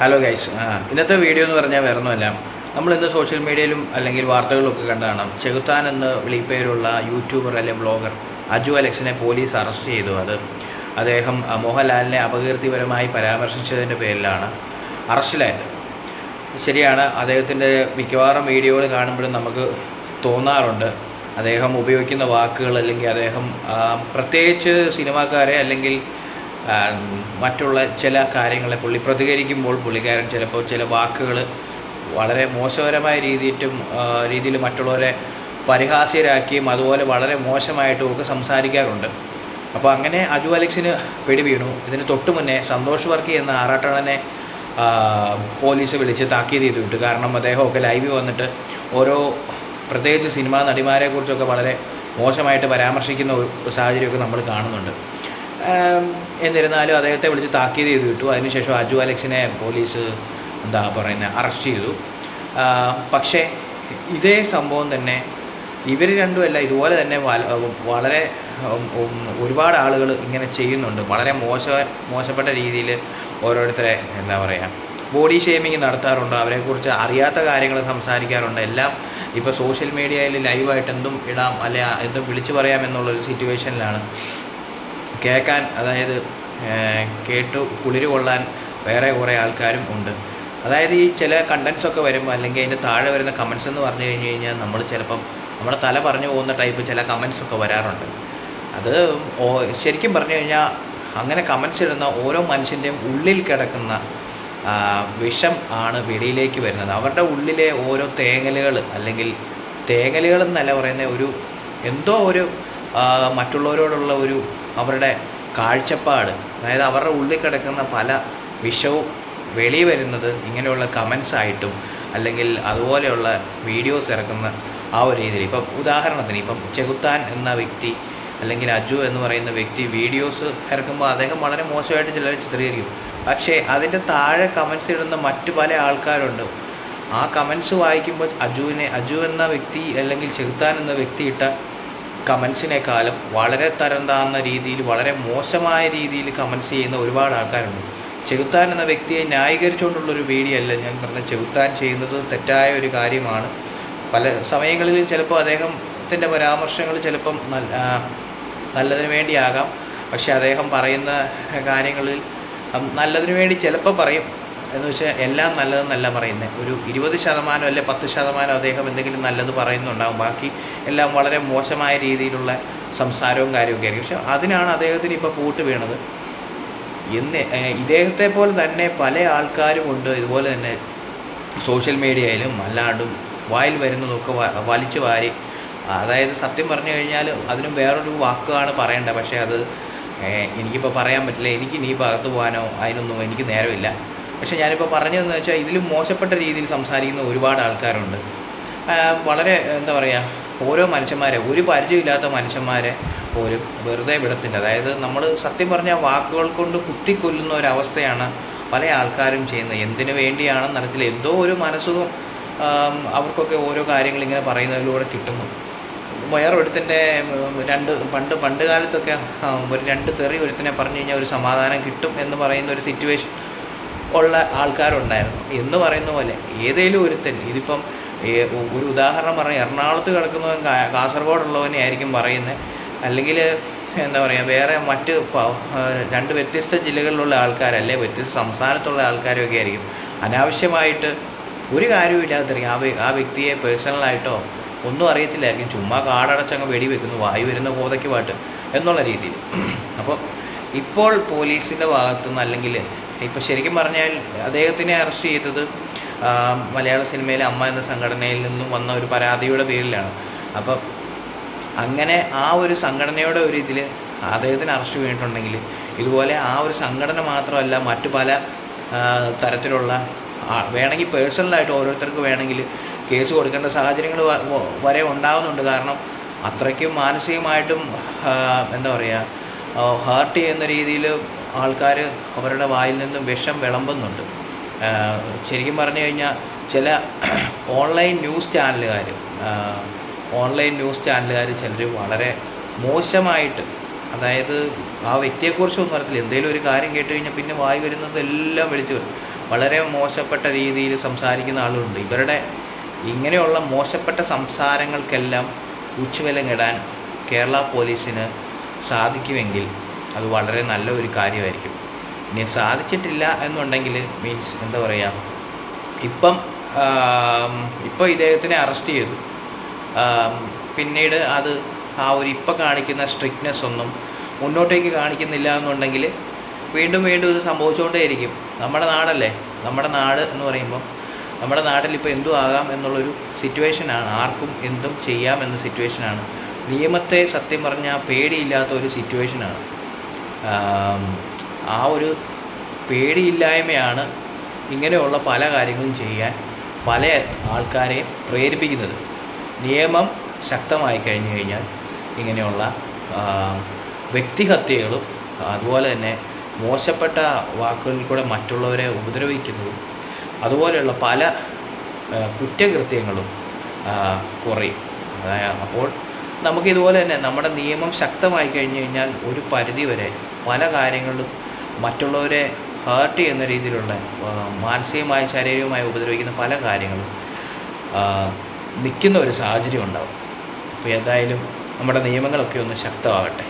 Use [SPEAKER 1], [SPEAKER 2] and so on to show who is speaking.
[SPEAKER 1] Hello guys, ഇന്നത്തെ video എന്ന് പറഞ്ഞാൽ വേറെ ഒന്നുമല്ല. നമ്മളിന്ന് സോഷ്യൽ മീഡിയയിലും അല്ലെങ്കിൽ വാർത്തകളിലൊക്കെ കണ്ടതാണ് ചെകുത്താൻ എന്ന് വിളിപ്പേരുള്ള യൂട്യൂബർ അല്ലെങ്കിൽ ബ്ലോഗർ അജു അലക്സിനെ പോലീസ് അറസ്റ്റ് ചെയ്തു. അദ്ദേഹം മോഹൻലാലിനെ അപകീർത്തിപരമായി പരാമർശിച്ചതിൻ്റെ പേരിലാണ് അറസ്റ്റിലായത്. ശരിയാണ്, അദ്ദേഹത്തിൻ്റെ മിക്കവാറും വീഡിയോകൾ കാണുമ്പോഴും നമുക്ക് തോന്നാറുണ്ട് അദ്ദേഹം ഉപയോഗിക്കുന്ന വാക്കുകൾ, അല്ലെങ്കിൽ അദ്ദേഹം പ്രത്യേകിച്ച് സിനിമാക്കാരെ അല്ലെങ്കിൽ മറ്റുള്ള ചില കാര്യങ്ങളെ പ്രതികരിക്കുമ്പോൾ പുള്ളിക്കാരൻ ചിലപ്പോൾ ചില വാക്കുകൾ വളരെ മോശകരമായ രീതിയിൽ മറ്റുള്ളവരെ പരിഹാസ്യരാക്കിയും അതുപോലെ വളരെ മോശമായിട്ടും ഒക്കെ സംസാരിക്കാറുണ്ട്. അപ്പോൾ അങ്ങനെ അജു അലക്സിന് പിടി വീണു. ഇതിന് തൊട്ട് മുന്നേ സന്തോഷ് വർക്കി എന്ന ആറാട്ടണനെ പോലീസ് വിളിച്ച് താക്കീത് ചെയ്തു വിട്ടു. കാരണം അദ്ദേഹമൊക്കെ ലൈവിൽ വന്നിട്ട് ഓരോ പ്രത്യേകിച്ച് സിനിമാ നടിമാരെക്കുറിച്ചൊക്കെ വളരെ മോശമായിട്ട് പരാമർശിക്കുന്ന ഒരു സാഹചര്യമൊക്കെ നമ്മൾ കാണുന്നുണ്ട്. എന്നിരുന്നാലും അദ്ദേഹത്തെ വിളിച്ച് താക്കീത് ചെയ്ത് വിട്ടു. അതിനുശേഷം അജു അലക്സിനെ പോലീസ് അറസ്റ്റ് ചെയ്തു. പക്ഷേ ഇതേ സംഭവം തന്നെ ഇവർ രണ്ടുമല്ല, ഇതുപോലെ തന്നെ വളരെ ഒരുപാട് ആളുകൾ ഇങ്ങനെ ചെയ്യുന്നുണ്ട്. വളരെ മോശപ്പെട്ട രീതിയിൽ ഓരോരുത്തരെ ബോഡി ഷേമിങ് നടത്താറുണ്ട്, അവരെക്കുറിച്ച് അറിയാത്ത കാര്യങ്ങൾ സംസാരിക്കാറുണ്ട്. എല്ലാം ഇപ്പോൾ സോഷ്യൽ മീഡിയയിൽ ലൈവായിട്ട് എന്തും ഇടാം, അല്ലെ എന്തും വിളിച്ചു പറയാം എന്നുള്ളൊരു സിറ്റുവേഷനിലാണ്. കേൾക്കാൻ, അതായത് കേട്ടു കുളിര് കൊള്ളാൻ വേറെ കുറേ ആൾക്കാരും ഉണ്ട്. അതായത് ഈ ചില കണ്ടൻസൊക്കെ വരുമ്പോൾ അല്ലെങ്കിൽ അതിൻ്റെ താഴെ വരുന്ന കമൻസ് എന്ന് പറഞ്ഞു കഴിഞ്ഞാൽ നമ്മൾ ചിലപ്പം നമ്മുടെ തല പറഞ്ഞു പോകുന്ന ടൈപ്പ് ചില കമൻസൊക്കെ വരാറുണ്ട്. അത് ശരിക്കും പറഞ്ഞു കഴിഞ്ഞാൽ അങ്ങനെ കമൻസ് ഇടുന്ന ഓരോ മനുഷ്യൻ്റെയും ഉള്ളിൽ കിടക്കുന്ന വിഷം ആണ് വെളിയിലേക്ക് വരുന്നത്. അവരുടെ ഉള്ളിലെ ഓരോ തേങ്ങലുകൾ, അല്ലെങ്കിൽ തേങ്ങലുകൾ എന്നല്ല പറയുന്നത്, എന്തോ ഒരു മറ്റുള്ളവരോടുള്ള അവരുടെ കാഴ്ചപ്പാട്, അതായത് അവരുടെ ഉള്ളിൽ കിടക്കുന്ന പല വിഷവും വെളി വരുന്നത് ഇങ്ങനെയുള്ള കമൻസ് ആയിട്ടും അല്ലെങ്കിൽ അതുപോലെയുള്ള വീഡിയോസ് ഇറക്കുന്ന ആ ഒരു രീതിയിൽ. ഇപ്പം ഉദാഹരണത്തിന് ചെകുത്താൻ എന്ന വ്യക്തി അല്ലെങ്കിൽ അജു എന്ന് പറയുന്ന വ്യക്തി വീഡിയോസ് ഇറക്കുമ്പോൾ അദ്ദേഹം വളരെ മോശമായിട്ട് ചിലർ ചിത്രീകരിക്കും. പക്ഷേ അതിൻ്റെ താഴെ കമൻസ് ഇടുന്ന മറ്റു പല ആൾക്കാരുണ്ട്. ആ കമൻസ് വായിക്കുമ്പോൾ അജു എന്ന വ്യക്തി അല്ലെങ്കിൽ ചെകുത്താൻ എന്ന വ്യക്തി ഇട്ട കമൻസിനേക്കാളും വളരെ തരം താഴ്ന്ന രീതിയിൽ, വളരെ മോശമായ രീതിയിൽ കമൻസ് ചെയ്യുന്ന ഒരുപാട് ആൾക്കാരുണ്ട്. ചെകുത്താൻ എന്ന വ്യക്തിയെ ന്യായീകരിച്ചുകൊണ്ടുള്ളൊരു വീഡിയോ അല്ല ഞാൻ പറഞ്ഞ. ചെകുത്താൻ ചെയ്യുന്നത് തെറ്റായ ഒരു കാര്യമാണ്. പല സമയങ്ങളിലും ചിലപ്പോൾ അദ്ദേഹത്തിൻ്റെ പരാമർശങ്ങൾ ചിലപ്പം നല്ലതിന് വേണ്ടിയാകാം. പക്ഷേ അദ്ദേഹം പറയുന്ന കാര്യങ്ങളിൽ നല്ലതിന് വേണ്ടി ചിലപ്പോൾ പറയും, എന്ന് വെച്ചാൽ എല്ലാം നല്ലതെന്നല്ല പറയുന്നത്. ഒരു 20% അല്ലെ 10% അദ്ദേഹം എന്തെങ്കിലും നല്ലത് പറയുന്നുണ്ടാകും. ബാക്കി എല്ലാം വളരെ മോശമായ രീതിയിലുള്ള സംസാരവും കാര്യമൊക്കെ ആയിരിക്കും. പക്ഷെ അതിനാണ് അദ്ദേഹത്തിന് ഇപ്പോൾ പൂട്ട് വീണത്. ഇദ്ദേഹത്തെ പോലെ തന്നെ പല ആൾക്കാരും ഉണ്ട് ഇതുപോലെ തന്നെ സോഷ്യൽ മീഡിയയിലും അല്ലാണ്ടും വായിൽ വരുന്നതൊക്കെ വലിച്ചു വാരി, അതായത് സത്യം പറഞ്ഞു കഴിഞ്ഞാൽ അതിനും വേറൊരു വാക്കാണ് പറയേണ്ടത്. പക്ഷേ അത് എനിക്കിപ്പോൾ പറയാൻ പറ്റില്ല. എനിക്ക് നീ ഭാഗത്ത് പോകാനോ അതിനൊന്നും എനിക്ക് നേരമില്ല. പക്ഷേ ഞാനിപ്പോൾ പറഞ്ഞതെന്ന് വെച്ചാൽ ഇതിലും മോശപ്പെട്ട രീതിയിൽ സംസാരിക്കുന്ന ഒരുപാട് ആൾക്കാരുണ്ട്. വളരെ ഓരോ മനുഷ്യന്മാരെ, ഒരു പരിചയമില്ലാത്ത മനുഷ്യന്മാരെ പോലും വെറുതെ വിടത്തില്ല. അതായത് നമ്മൾ സത്യം പറഞ്ഞാൽ വാക്കുകൾ കൊണ്ട് കുത്തിക്കൊല്ലുന്ന ഒരവസ്ഥയാണ് പല ആൾക്കാരും ചെയ്യുന്നത്. എന്തിനു വേണ്ടിയാണെന്ന് അറിയത്തില്ല. എന്തോ ഒരു മനസ്സുഖം അവർക്കൊക്കെ ഓരോ കാര്യങ്ങൾ ഇങ്ങനെ പറയുന്നതിലൂടെ കിട്ടുന്നു. വേറൊരുത്തൻ്റെ പണ്ട് കാലത്തൊക്കെ ഒരു 2 തെറി ഒരുത്തനെ പറഞ്ഞു കഴിഞ്ഞാൽ ഒരു സമാധാനം കിട്ടും എന്ന് പറയുന്ന ഒരു സിറ്റുവേഷൻ ഉള്ള ആൾക്കാരുണ്ടായിരുന്നു. എന്ന് പറയുന്ന പോലെ ഏതെങ്കിലും ഒരുത്തൻ, ഇതിപ്പം ഒരു ഉദാഹരണം പറഞ്ഞാൽ എറണാകുളത്ത് കിടക്കുന്നവൻ കാസർഗോഡുള്ളവനെ ആയിരിക്കും പറയുന്നത്, അല്ലെങ്കിൽ വേറെ മറ്റ് 2 വ്യത്യസ്ത ജില്ലകളിലുള്ള ആൾക്കാരല്ലേ, വ്യത്യസ്ത സംസ്ഥാനത്തുള്ള ആൾക്കാരൊക്കെ ആയിരിക്കും അനാവശ്യമായിട്ട് ഒരു കാര്യമില്ലാത്തറിയാം ആ വ്യക്തിയെ പേഴ്സണലായിട്ടോ ഒന്നും അറിയത്തില്ലായിരിക്കും. ചുമ്മാ കാടടച്ചങ്ങ് വെടിവെക്കുന്നു, വായു വരുന്ന കോതയ്ക്ക് പാട്ട് എന്നുള്ള രീതിയിൽ. അപ്പോൾ ഇപ്പോൾ പോലീസിൻ്റെ ഭാഗത്തുനിന്ന്, അല്ലെങ്കിൽ ഇപ്പോൾ ശരിക്കും പറഞ്ഞാൽ അദ്ദേഹത്തിനെ അറസ്റ്റ് ചെയ്തത് മലയാള സിനിമയിലെ അമ്മ എന്ന സംഘടനയിൽ നിന്നും വന്ന ഒരു പരാതിയുടെ പേരിലാണ്. അപ്പം അങ്ങനെ ആ ഒരു സംഘടനയുടെ ഒരു ഇതിൽ അദ്ദേഹത്തിന് അറസ്റ്റ് വീണിട്ടുണ്ടെങ്കിൽ ഇതുപോലെ ആ ഒരു സംഘടന മാത്രമല്ല മറ്റു പല തരത്തിലുള്ള വേണമെങ്കിൽ പേഴ്സണലായിട്ട് ഓരോരുത്തർക്ക് വേണമെങ്കിൽ കേസ് കൊടുക്കേണ്ട സാഹചര്യങ്ങൾ വരെ ഉണ്ടാകുന്നുണ്ട്. കാരണം അത്രയ്ക്കും മാനസികമായിട്ടും ഹേർട്ട് ചെയ്യുന്ന രീതിയിൽ ആൾക്കാർ അവരുടെ വായിൽ നിന്നും വിഷം വിളമ്പുന്നുണ്ട്. ശരിക്കും പറഞ്ഞു കഴിഞ്ഞാൽ ചില ഓൺലൈൻ ന്യൂസ് ചാനലുകാർ ചിലർ വളരെ മോശമായിട്ട്, അതായത് ആ വ്യക്തിയെക്കുറിച്ചൊന്നും അറിയത്തില്ല, എന്തെങ്കിലും ഒരു കാര്യം കേട്ട് കഴിഞ്ഞാൽ പിന്നെ വായി വരുന്നതെല്ലാം വിളിച്ചു വരും. വളരെ മോശപ്പെട്ട രീതിയിൽ സംസാരിക്കുന്ന ആളുകളുണ്ട്. ഇവരുടെ ഇങ്ങനെയുള്ള മോശപ്പെട്ട സംസാരങ്ങൾക്കെല്ലാം ഉച്ചുവിലങ്ങിടാൻ കേരള പോലീസിന് സാധിക്കുമെങ്കിൽ അത് വളരെ നല്ല ഒരു കാര്യമായിരിക്കും. ഇനി സാധിച്ചിട്ടില്ല എന്നുണ്ടെങ്കിൽ മീൻസ് എന്താ പറയുക, ഇപ്പം ഇദ്ദേഹത്തിനെ അറസ്റ്റ് ചെയ്തു. പിന്നീട് അത് ആ ഒരു ഇപ്പം കാണിക്കുന്ന സ്ട്രിക്ട്നെസ് ഒന്നും മുന്നോട്ടേക്ക് കാണിക്കുന്നില്ല എന്നുണ്ടെങ്കിൽ വീണ്ടും ഇത് സംഭവിച്ചുകൊണ്ടേയിരിക്കും. നമ്മുടെ നാടല്ലേ, നമ്മുടെ നാട് എന്ന് പറയുമ്പോൾ നമ്മുടെ നാട്ടിൽ ഇപ്പോൾ എന്തും ആകാം എന്നുള്ളൊരു സിറ്റുവേഷനാണ്. ആർക്കും എന്തും ചെയ്യാം എന്ന സിറ്റുവേഷനാണ്. നിയമത്തെ സത്യം പറഞ്ഞാൽ പേടിയില്ലാത്ത ഒരു സിറ്റുവേഷനാണ്. ആ ഒരു പേടിയില്ലായ്മയാണ് ഇങ്ങനെയുള്ള പല കാര്യങ്ങളും ചെയ്യാൻ പല ആൾക്കാരെയും പ്രേരിപ്പിക്കുന്നത്. നിയമം ശക്തമായി കഴിഞ്ഞു കഴിഞ്ഞാൽ ഇങ്ങനെയുള്ള വ്യക്തിഹത്യകളും അതുപോലെ തന്നെ മോശപ്പെട്ട വാക്കുകളിൽ കൂടെ മറ്റുള്ളവരെ ഉപദ്രവിക്കുന്നതും അതുപോലെയുള്ള പല കുറ്റകൃത്യങ്ങളും കുറയും. അപ്പോൾ നമുക്കിതുപോലെ തന്നെ നമ്മുടെ നിയമം ശക്തമായി കഴിഞ്ഞു കഴിഞ്ഞാൽ ഒരു പരിധിവരെ പല കാര്യങ്ങളിലും മറ്റുള്ളവരെ ഹേർട്ട് ചെയ്യുന്ന രീതിയിലുള്ള മാനസികമായി ശാരീരികമായി ഉപദ്രവിക്കുന്ന പല കാര്യങ്ങളും നിൽക്കുന്ന ഒരു സാഹചര്യം ഉണ്ടാവും. അപ്പോൾ ഏതായാലും നമ്മുടെ നിയമങ്ങളൊക്കെ ഒന്ന് ശക്തമാകട്ടെ.